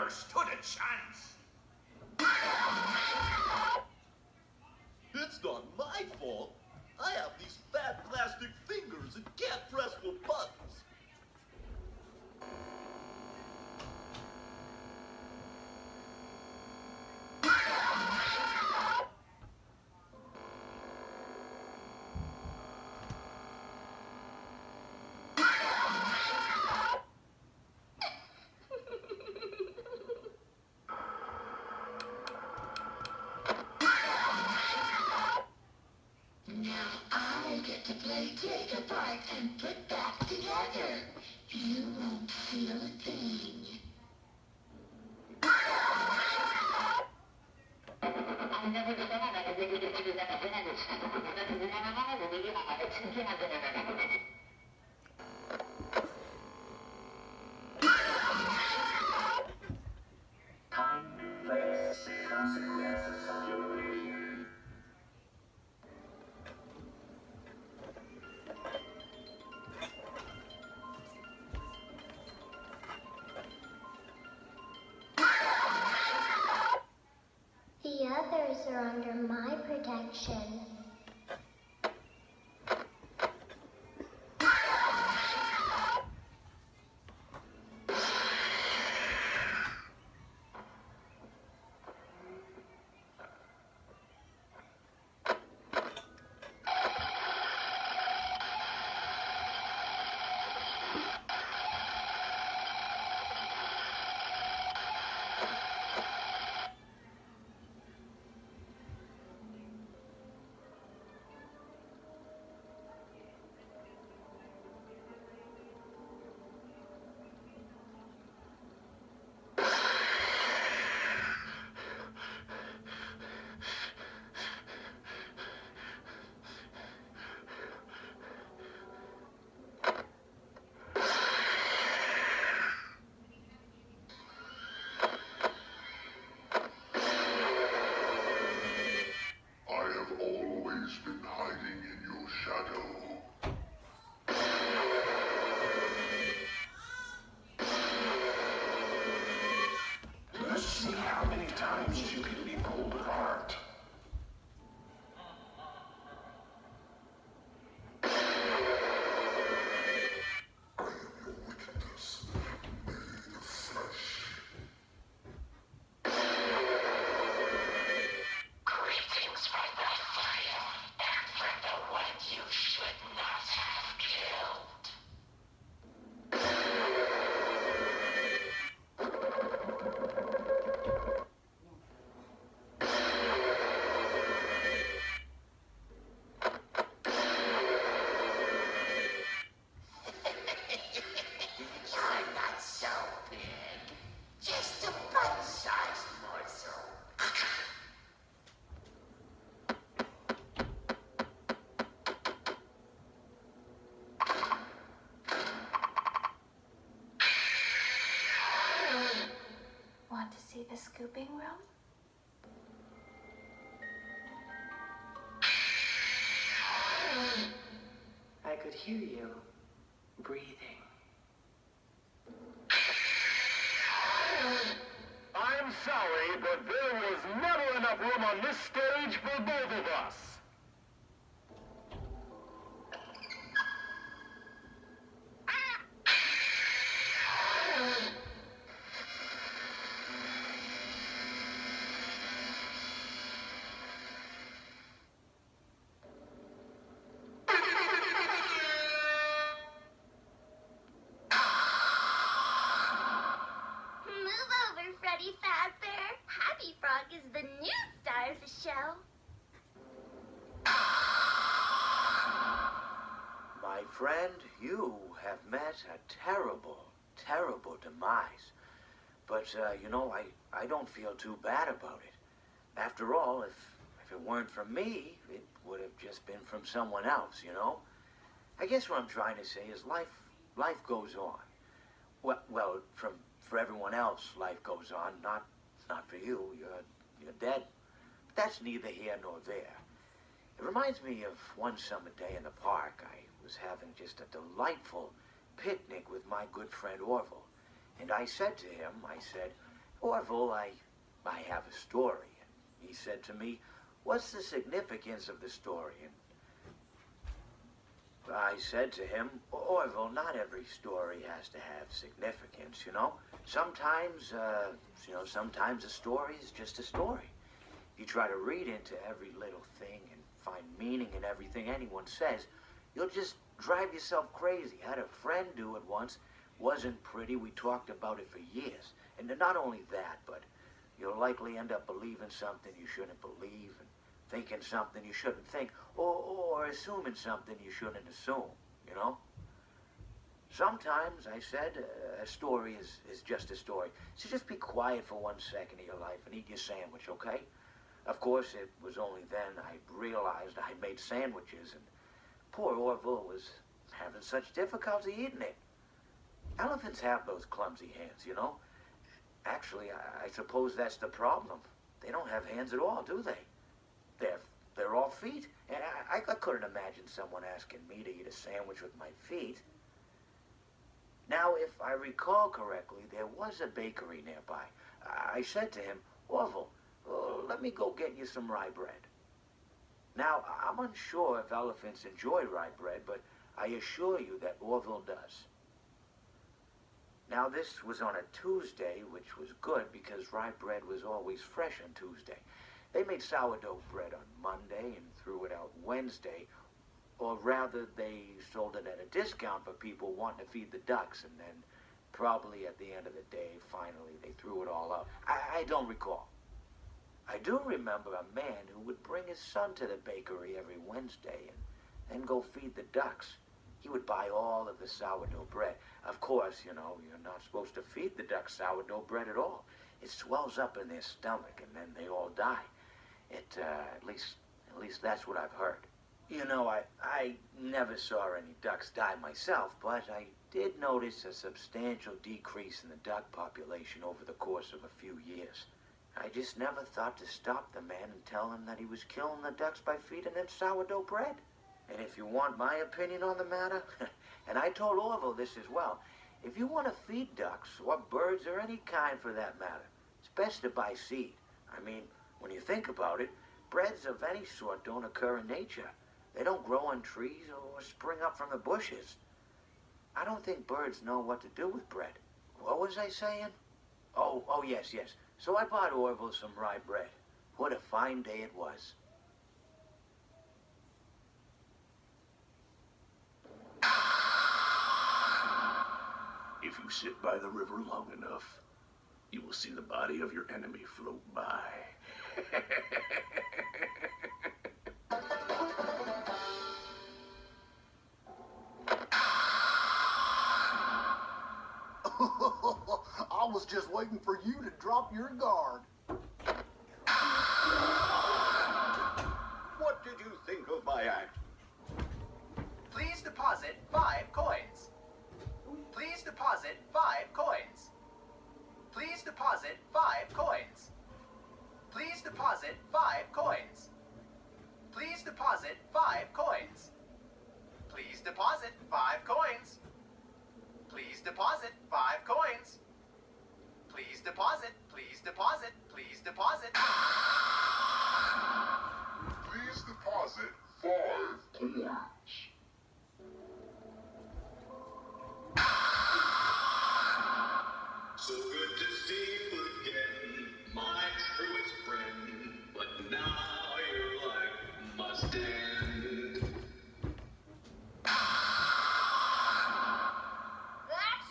never stood a chance. It's not my fault. I have these fat plastic fingers and can't press for buttons. To play take apart and put back together. You won't feel a thing. I never thought I would be able to do that then. Now we are together. Time to face the consequences of your behavior. The others are under my protection. Been hiding in your shadow. Let's see how many times you can be pulled apart. I am your wickedness, made of flesh. Greetings from the fire. And the one you should not have killed. You're not so big. Just a bite-sized morsel. Want to see the scooping room? I could hear you breathing. I'm sorry, but there was never enough room on this stage for both of us. Move over, Freddy Fazbear. Happy Frog is the new star of the show. My friend, you have met a terrible, terrible demise. But, I don't feel too bad about it. After all, if it weren't from me, it would have just been from someone else, you know? I guess what I'm trying to say is life goes on. Well, for everyone else, life goes on, not for you. You're dead. But that's neither here nor there. It reminds me of one summer day in the park. I was having just a delightful picnic with my good friend Orville. And I said to him, Orville, I have a story. And he said to me, what's the significance of the story? And I said to him, Orville, not every story has to have significance, you know? Sometimes, sometimes a story is just a story. If you try to read into every little thing and find meaning in everything anyone says, you'll just drive yourself crazy. I had a friend do it once. Wasn't pretty. We talked about it for years. And not only that, but you'll likely end up believing something you shouldn't believe and thinking something you shouldn't think, or assuming something you shouldn't assume, you know? Sometimes, I said, a story is just a story. So just be quiet for 1 second of your life and eat your sandwich, okay? Of course, it was only then I realized I'd made sandwiches, and poor Orville was having such difficulty eating it. Elephants have those clumsy hands, you know? Actually, I suppose that's the problem. They don't have hands at all, do they? They're all feet. And I couldn't imagine someone asking me to eat a sandwich with my feet. Now, if I recall correctly, there was a bakery nearby. I said to him, Orville, let me go get you some rye bread. Now, I'm unsure if elephants enjoy rye bread, but I assure you that Orville does. Now, this was on a Tuesday, which was good because rye bread was always fresh on Tuesday. They made sourdough bread on Monday and threw it out Wednesday, or rather, they sold it at a discount for people wanting to feed the ducks, and then probably at the end of the day, finally, they threw it all out. I don't recall. I do remember a man who would bring his son to the bakery every Wednesday and then go feed the ducks. He would buy all of the sourdough bread. Of course, you know, you're not supposed to feed the ducks sourdough bread at all. It swells up in their stomach and then they all die. At least that's what I've heard. You know, I never saw any ducks die myself, but I did notice a substantial decrease in the duck population over the course of a few years. I just never thought to stop the man and tell him that he was killing the ducks by feeding them sourdough bread. And if you want my opinion on the matter, and I told Orville this as well, if you want to feed ducks, or birds, or any kind for that matter, it's best to buy seed. I mean, when you think about it, breads of any sort don't occur in nature. They don't grow on trees or spring up from the bushes. I don't think birds know what to do with bread. What was I saying? Oh, yes. So I bought Orville some rye bread. What a fine day it was. If you sit by the river long enough, you will see the body of your enemy float by. I was just waiting for you to drop your guard. What did you think of my act? Please deposit 5 coins. Please deposit 5 coins. Please deposit 5 coins. Please deposit 5 coins. Please deposit 5 coins. Please deposit 5 coins. Please deposit 5 coins. Please deposit, please deposit, please deposit. Please deposit 5 to watch. So good to see you again, my truest friend. But now your life must end. That's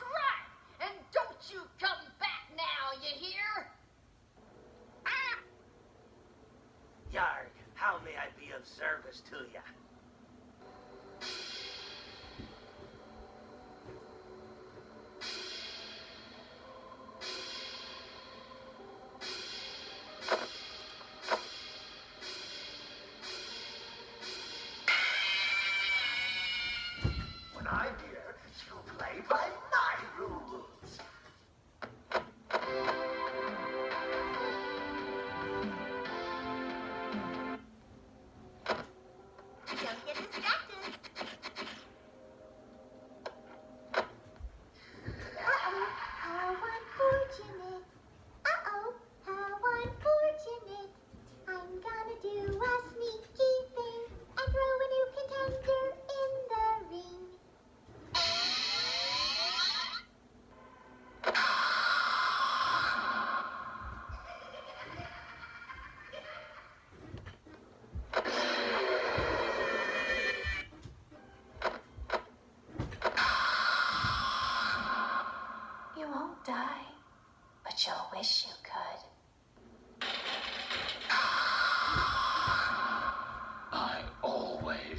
right. And don't you come back now, you hear? Yarg, how may I be of service to ya? When I'm here, you play by my rules.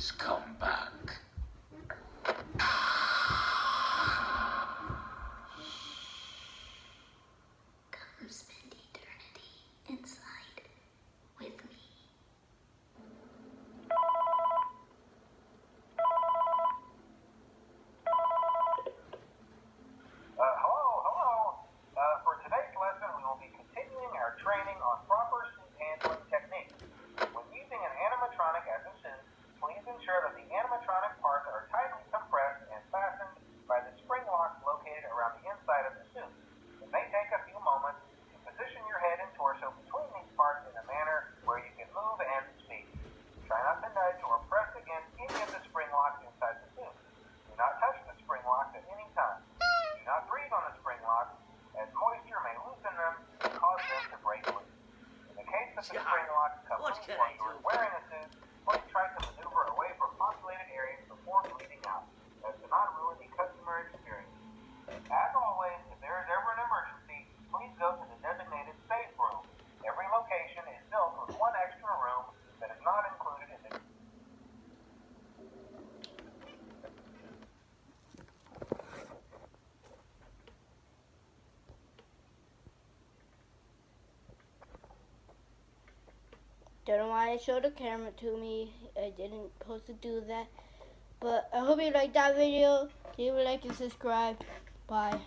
always come back. Come spend eternity inside with me. Hello. For today's lesson, we will be continuing our training on proper suit handling techniques. When using an animatronic as a suit, please ensure that the animatronic parts are tightly compressed and fastened by the spring locks located around the inside of the suit. It may take a few moments to position your head and torso between these parts in a manner where you can move and speak. Try not to nudge or press against any of the spring locks inside the suit. Do not touch the spring locks at any time. Do not breathe on the spring locks, as moisture may loosen them and cause them to break loose. In the case that the spring locks come loose while you are wearing a suit, please try to maneuver away from populated areas before bleeding out, as to not ruin the customer experience. As always, if there is ever an emergency, please go to the designated safe room. Every location is built with one extra room that is not included in the Don't know why I showed the camera to me. I didn't supposed to do that. But I hope you liked that video. Leave a like and subscribe. Bye.